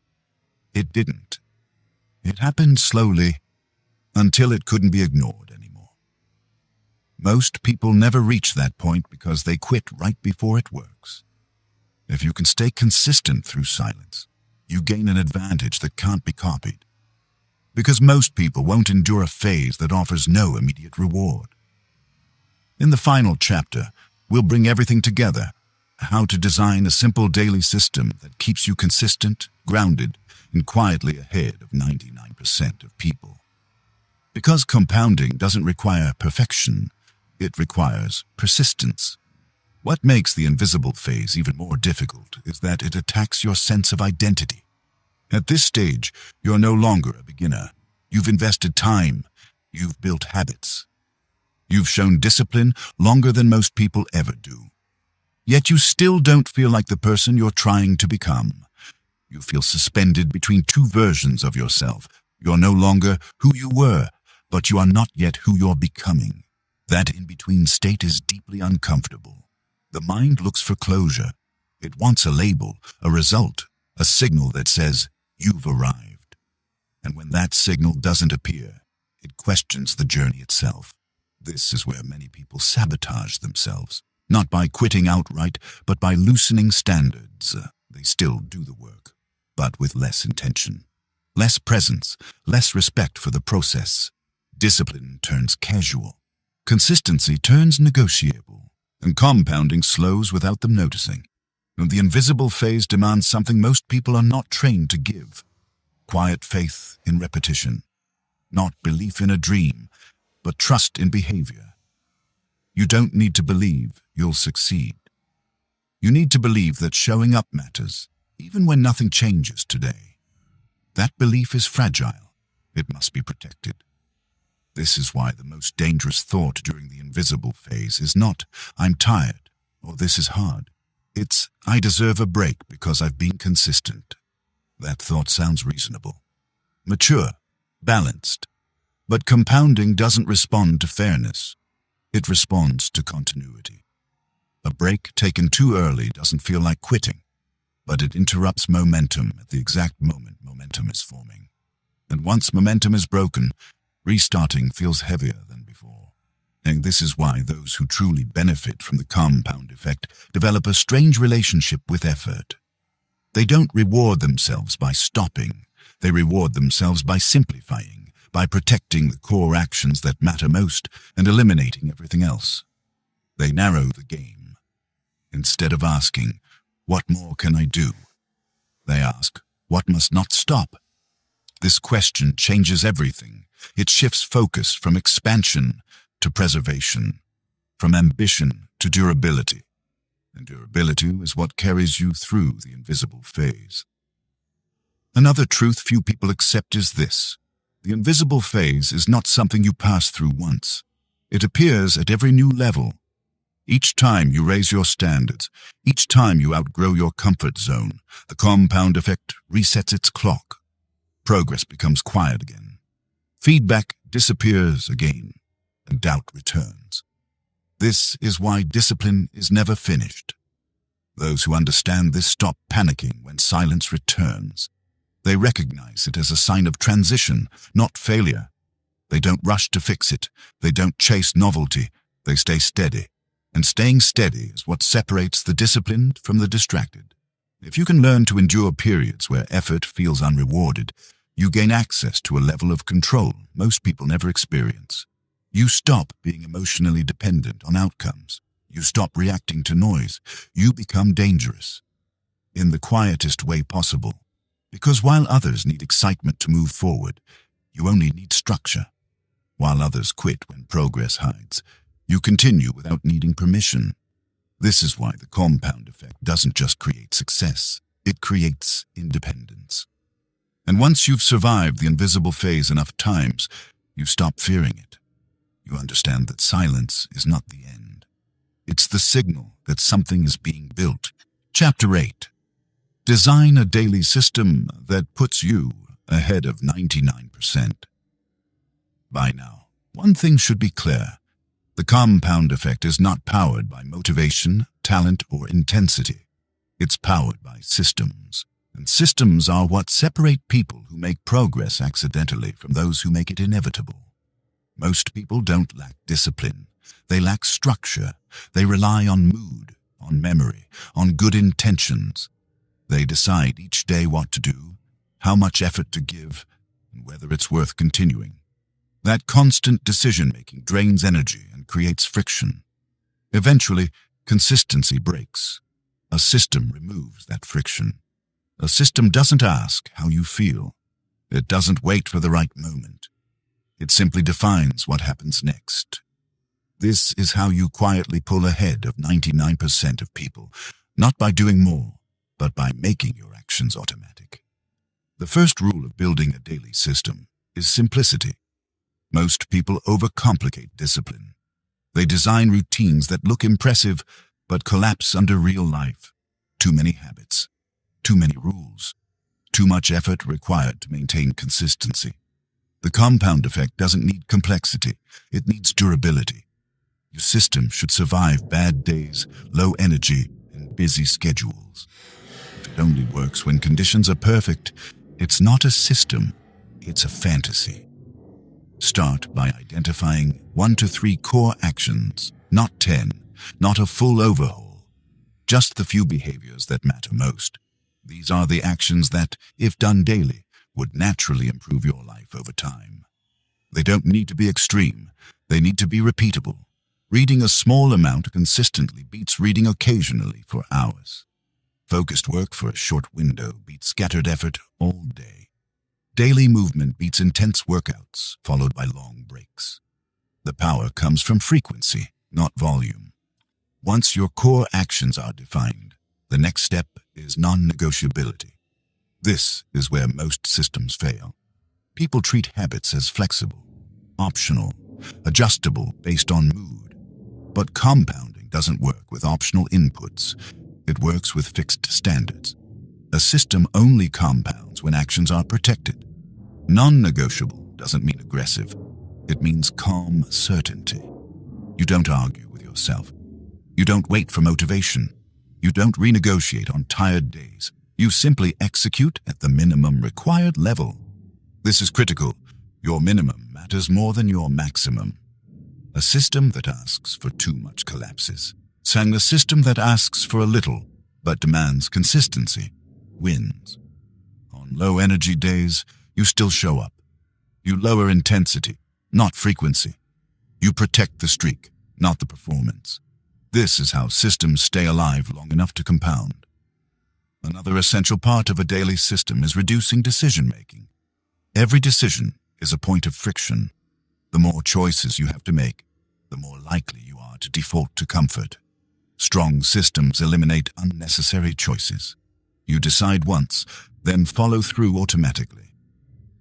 It didn't. It happened slowly, until it couldn't be ignored anymore. Most people never reach that point because they quit right before it works. If you can stay consistent through silence, you gain an advantage that can't be copied. Because most people won't endure a phase that offers no immediate reward. In the final chapter, we'll bring everything together: how to design a simple daily system that keeps you consistent, grounded, and quietly ahead of 99% of people. Because compounding doesn't require perfection, it requires persistence. What makes the invisible phase even more difficult is that it attacks your sense of identity. At this stage, you're no longer a beginner. You've invested time. You've built habits. You've shown discipline longer than most people ever do. Yet you still don't feel like the person you're trying to become. You feel suspended between two versions of yourself. You're no longer who you were, but you are not yet who you're becoming. That in-between state is deeply uncomfortable. The mind looks for closure. It wants a label, a result, a signal that says, "You've arrived." And when that signal doesn't appear, it questions the journey itself. This is where many people sabotage themselves, not by quitting outright, but by loosening standards. They still do the work, but with less intention, less presence, less respect for the process. Discipline turns casual. Consistency turns negotiable. And compounding slows without them noticing. And the invisible phase demands something most people are not trained to give: quiet faith in repetition. Not belief in a dream, but trust in behavior. You don't need to believe you'll succeed. You need to believe that showing up matters, even when nothing changes today. That belief is fragile. It must be protected. This is why the most dangerous thought during the invisible phase is not, "I'm tired," or "This is hard." It's, "I deserve a break because I've been consistent." That thought sounds reasonable, mature, balanced, But compounding doesn't respond to fairness. It responds to continuity. A break taken too early doesn't feel like quitting, but it interrupts momentum at the exact moment momentum is forming. And once momentum is broken, restarting feels heavier than before. And this is why those who truly benefit from the compound effect develop a strange relationship with effort. They don't reward themselves by stopping. They reward themselves by simplifying, by protecting the core actions that matter most and eliminating everything else. They narrow the game. Instead of asking, "What more can I do?" they ask, "What must not stop?" This question changes everything. It shifts focus from expansion to preservation, from ambition to durability. And durability is what carries you through the invisible phase. Another truth few people accept is this: the invisible phase is not something you pass through once. It appears at every new level. Each time you raise your standards, each time you outgrow your comfort zone, the compound effect resets its clock. Progress becomes quiet again. Feedback disappears again, and doubt returns. This is why discipline is never finished. Those who understand this stop panicking when silence returns. They recognize it as a sign of transition, not failure. They don't rush to fix it. They don't chase novelty. They stay steady. And staying steady is what separates the disciplined from the distracted. If you can learn to endure periods where effort feels unrewarded, you gain access to a level of control most people never experience. You stop being emotionally dependent on outcomes. You stop reacting to noise. You become dangerous in the quietest way possible. Because while others need excitement to move forward, you only need structure. While others quit when progress hides, you continue without needing permission. This is why the compound effect doesn't just create success, it creates independence. And once you've survived the invisible phase enough times, you stop fearing it. You understand that silence is not the end. It's the signal that something is being built. Chapter 8. Design a daily system that puts you ahead of 99%. By now, one thing should be clear. The compound effect is not powered by motivation, talent, or intensity. It's powered by systems. And systems are what separate people who make progress accidentally from those who make it inevitable. Most people don't lack discipline. They lack structure. They rely on mood, on memory, on good intentions. They decide each day what to do, how much effort to give, and whether it's worth continuing. That constant decision-making drains energy and creates friction. Eventually, consistency breaks. A system removes that friction. A system doesn't ask how you feel. It doesn't wait for the right moment. It simply defines what happens next. This is how you quietly pull ahead of 99% of people, not by doing more, but by making your actions automatic. The first rule of building a daily system is simplicity. Most people overcomplicate discipline. They design routines that look impressive but collapse under real life. Too many habits, too many rules, too much effort required to maintain consistency. The compound effect doesn't need complexity, it needs durability. Your system should survive bad days, low energy, and busy schedules. If it only works when conditions are perfect, it's not a system, it's a fantasy. Start by identifying 1 to 3 core actions, not 10, not a full overhaul. Just the few behaviors that matter most. These are the actions that, if done daily, would naturally improve your life over time. They don't need to be extreme, they need to be repeatable. Reading a small amount consistently beats reading occasionally for hours. Focused work for a short window beats scattered effort all day. Daily movement beats intense workouts, followed by long breaks. The power comes from frequency, not volume. Once your core actions are defined, the next step is non-negotiability. This is where most systems fail. People treat habits as flexible, optional, adjustable based on mood. But compounding doesn't work with optional inputs. It works with fixed standards. A system only compounds when actions are protected. Non-negotiable doesn't mean aggressive. It means calm certainty. You don't argue with yourself. You don't wait for motivation. You don't renegotiate on tired days. You simply execute at the minimum required level. This is critical. Your minimum matters more than your maximum. A system that asks for too much collapses. A system that asks for a little but demands consistency wins. On low energy days, you still show up. You lower intensity, not frequency. You protect the streak, not the performance. This is how systems stay alive long enough to compound. Another essential part of a daily system is reducing decision-making. Every decision is a point of friction. The more choices you have to make, the more likely you are to default to comfort. Strong systems eliminate unnecessary choices. You decide once, then follow through automatically.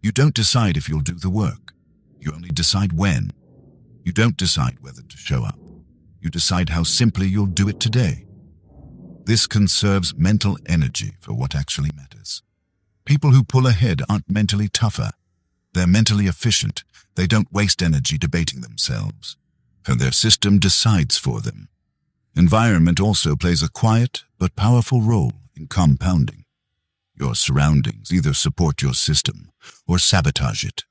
You don't decide if you'll do the work. You only decide when. You don't decide whether to show up. You decide how simply you'll do it today. This conserves mental energy for what actually matters. People who pull ahead aren't mentally tougher. They're mentally efficient. They don't waste energy debating themselves. And their system decides for them. Environment also plays a quiet but powerful role in compounding. Your surroundings either support your system or sabotage it.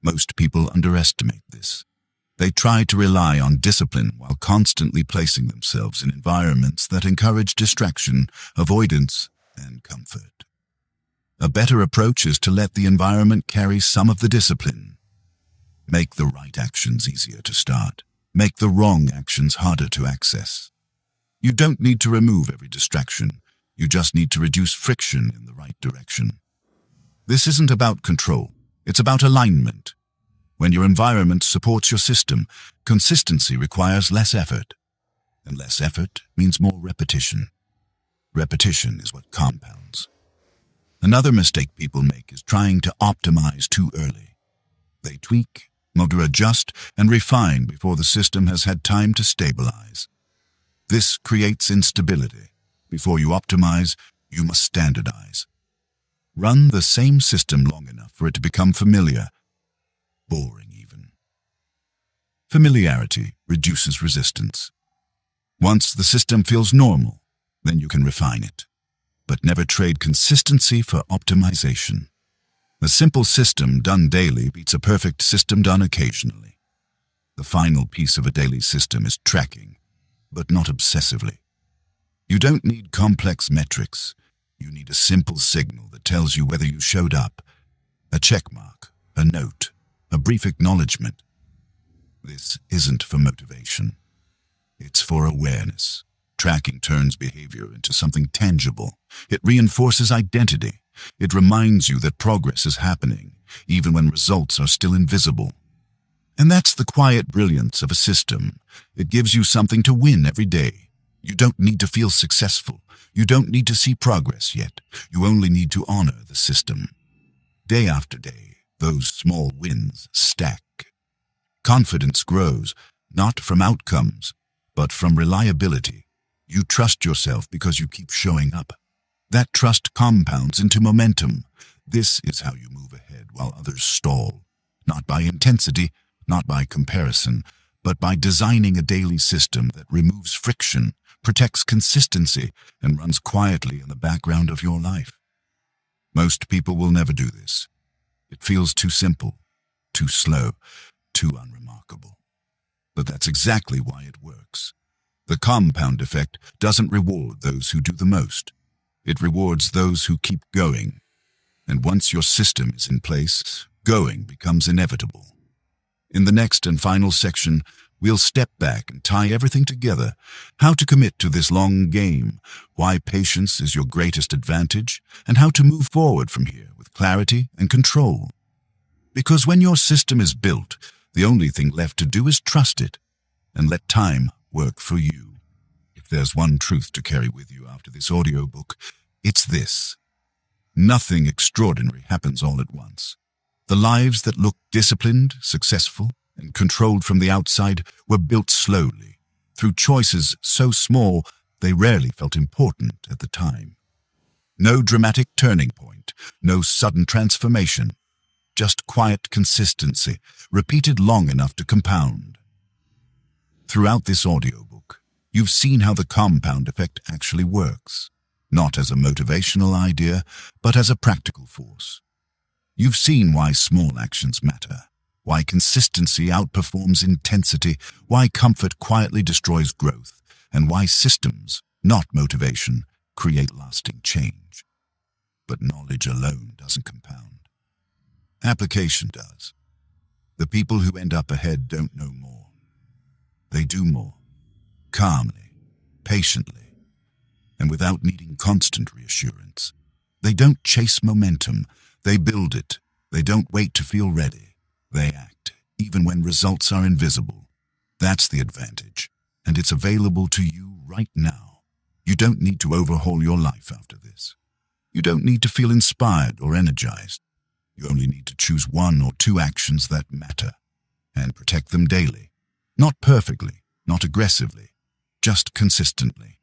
Most people underestimate this. They try to rely on discipline while constantly placing themselves in environments that encourage distraction, avoidance, and comfort. A better approach is to let the environment carry some of the discipline. Make the right actions easier to start. Make the wrong actions harder to access. You don't need to remove every distraction. You just need to reduce friction in the right direction. This isn't about control. It's about alignment. When your environment supports your system, consistency requires less effort. And less effort means more repetition. Repetition is what compounds. Another mistake people make is trying to optimize too early. They tweak, adjust, and refine before the system has had time to stabilize. This creates instability. Before you optimize, you must standardize. Run the same system long enough for it to become familiar, boring even. Familiarity reduces resistance. Once the system feels normal, then you can refine it. But never trade consistency for optimization. A simple system done daily beats a perfect system done occasionally. The final piece of a daily system is tracking, but not obsessively. You don't need complex metrics. You need a simple signal that tells you whether you showed up. A check mark, a note, a brief acknowledgement. This isn't for motivation. It's for awareness. Tracking turns behavior into something tangible. It reinforces identity. It reminds you that progress is happening, even when results are still invisible. And that's the quiet brilliance of a system. It gives you something to win every day. You don't need to feel successful. You don't need to see progress yet. You only need to honor the system. Day after day, those small wins stack. Confidence grows, not from outcomes, but from reliability. You trust yourself because you keep showing up. That trust compounds into momentum. This is how you move ahead while others stall. Not by intensity, not by comparison, but by designing a daily system that removes friction, protects consistency, and runs quietly in the background of your life. Most people will never do this. It feels too simple, too slow, too unremarkable. But that's exactly why it works. The compound effect doesn't reward those who do the most. It rewards those who keep going. And once your system is in place, going becomes inevitable. In the next and final section, we'll step back and tie everything together. How to commit to this long game, why patience is your greatest advantage, and how to move forward from here with clarity and control. Because when your system is built, the only thing left to do is trust it and let time work for you. If there's one truth to carry with you after this audiobook, it's this. Nothing extraordinary happens all at once. The lives that look disciplined, successful, and controlled from the outside were built slowly, through choices so small they rarely felt important at the time. No dramatic turning point, no sudden transformation, just quiet consistency, repeated long enough to compound. Throughout this audiobook, you've seen how the compound effect actually works, not as a motivational idea, but as a practical force. You've seen why small actions matter, why consistency outperforms intensity, why comfort quietly destroys growth, and why systems, not motivation, create lasting change. But knowledge alone doesn't compound. Application does. The people who end up ahead don't know more. They do more, calmly, patiently, and without needing constant reassurance. They don't chase momentum, they build it. They don't wait to feel ready. They act, even when results are invisible. That's the advantage, and it's available to you right now. You don't need to overhaul your life after this. You don't need to feel inspired or energized. You only need to choose 1 or 2 actions that matter, and protect them daily. Not perfectly, not aggressively, just consistently.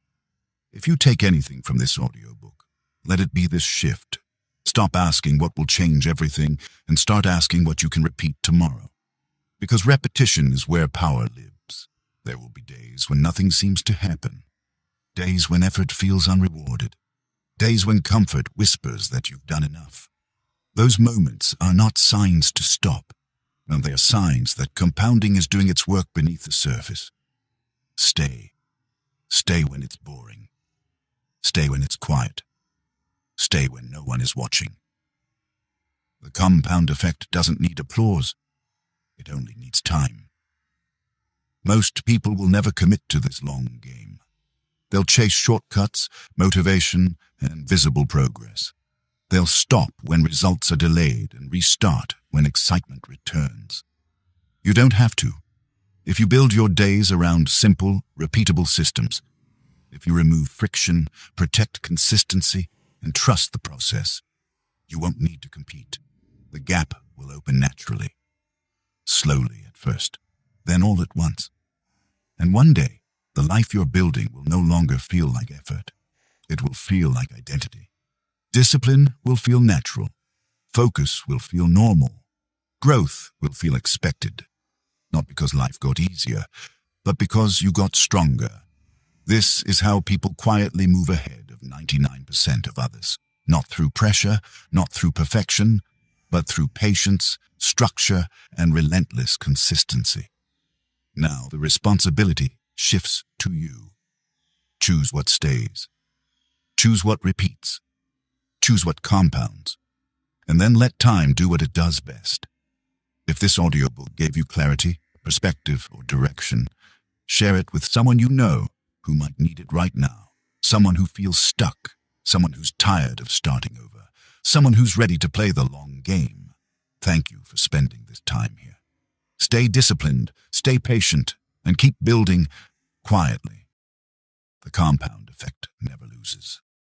If you take anything from this audiobook, let it be this shift. Stop asking what will change everything and start asking what you can repeat tomorrow. Because repetition is where power lives. There will be days when nothing seems to happen. Days when effort feels unrewarded. Days when comfort whispers that you've done enough. Those moments are not signs to stop. No, they are signs that compounding is doing its work beneath the surface. Stay. Stay when it's boring. Stay when it's quiet. Stay when no one is watching. The compound effect doesn't need applause. It only needs time. Most people will never commit to this long game. They'll chase shortcuts, motivation, and visible progress. They'll stop when results are delayed and restart when excitement returns. You don't have to. If you build your days around simple, repeatable systems, if you remove friction, protect consistency, and trust the process, you won't need to compete. The gap will open naturally. Slowly at first, then all at once. And one day, the life you're building will no longer feel like effort. It will feel like identity. Discipline will feel natural. Focus will feel normal. Growth will feel expected. Not because life got easier, but because you got stronger. This is how people quietly move ahead of 99% of others. Not through pressure, not through perfection, but through patience, structure, and relentless consistency. Now the responsibility shifts to you. Choose what stays. Choose what repeats. Choose what compounds. And then let time do what it does best. If this audiobook gave you clarity, perspective, or direction, share it with someone you know who might need it right now. Someone who feels stuck. Someone who's tired of starting over. Someone who's ready to play the long game. Thank you for spending this time here. Stay disciplined, stay patient, and keep building quietly. The compound effect never loses.